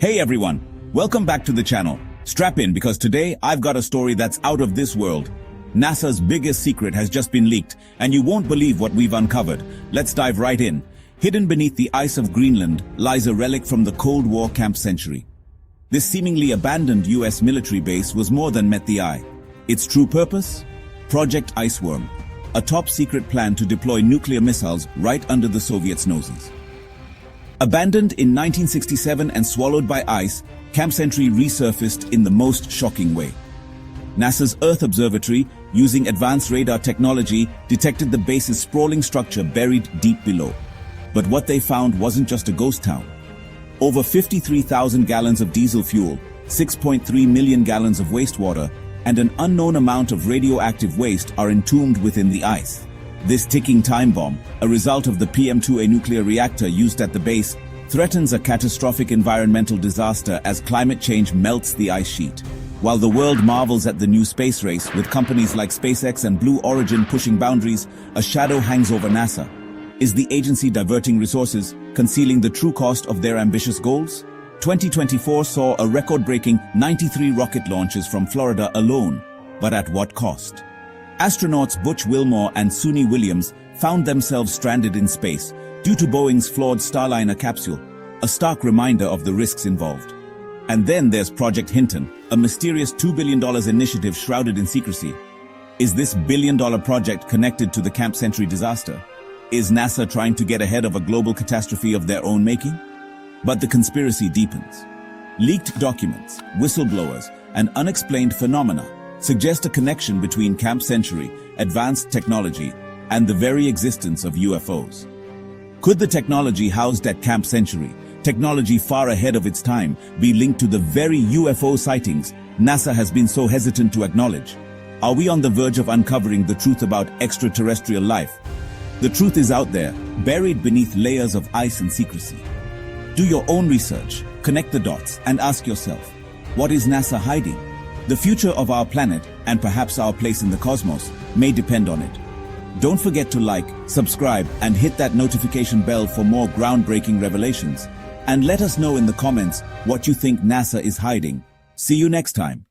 Hey everyone, welcome back to the channel. Strap in because today I've got a story that's out of this world. NASA's biggest secret has just been leaked, and you won't believe what we've uncovered. Let's dive right in. Hidden beneath the ice of Greenland lies a relic from the Cold War Camp Century. This seemingly abandoned US military base was more than met the eye. Its true purpose? Project Iceworm, a top-secret plan to deploy nuclear missiles right under the Soviets' noses. Abandoned in 1967 and swallowed by ice, Camp Century resurfaced in the most shocking way. NASA's Earth Observatory, using advanced radar technology, detected the base's sprawling structure buried deep below. But what they found wasn't just a ghost town. Over 53,000 gallons of diesel fuel, 6.3 million gallons of wastewater, and an unknown amount of radioactive waste are entombed within the ice. This ticking time bomb, a result of the PM2A nuclear reactor used at the base, threatens a catastrophic environmental disaster as climate change melts the ice sheet. While the world marvels at the new space race, with companies like SpaceX and Blue Origin pushing boundaries, a shadow hangs over NASA. Is the agency diverting resources, concealing the true cost of their ambitious goals? 2024 saw a record-breaking 93 rocket launches from Florida alone, but at what cost? Astronauts Butch Wilmore and Suni Williams found themselves stranded in space due to Boeing's flawed Starliner capsule, a stark reminder of the risks involved. And then there's Project Hinton, a mysterious $2 billion initiative shrouded in secrecy. Is this billion-dollar project connected to the Camp Century disaster? Is NASA trying to get ahead of a global catastrophe of their own making? But the conspiracy deepens. Leaked documents, whistleblowers, and unexplained phenomena suggest a connection between Camp Century, advanced technology, and the very existence of UFOs. Could the technology housed at Camp Century, technology far ahead of its time, be linked to the very UFO sightings NASA has been so hesitant to acknowledge? Are we on the verge of uncovering the truth about extraterrestrial life? The truth is out there, buried beneath layers of ice and secrecy. Do your own research, connect the dots, and ask yourself, what is NASA hiding? The future of our planet, and perhaps our place in the cosmos, may depend on it. Don't forget to like, subscribe, and hit that notification bell for more groundbreaking revelations. And let us know in the comments what you think NASA is hiding. See you next time.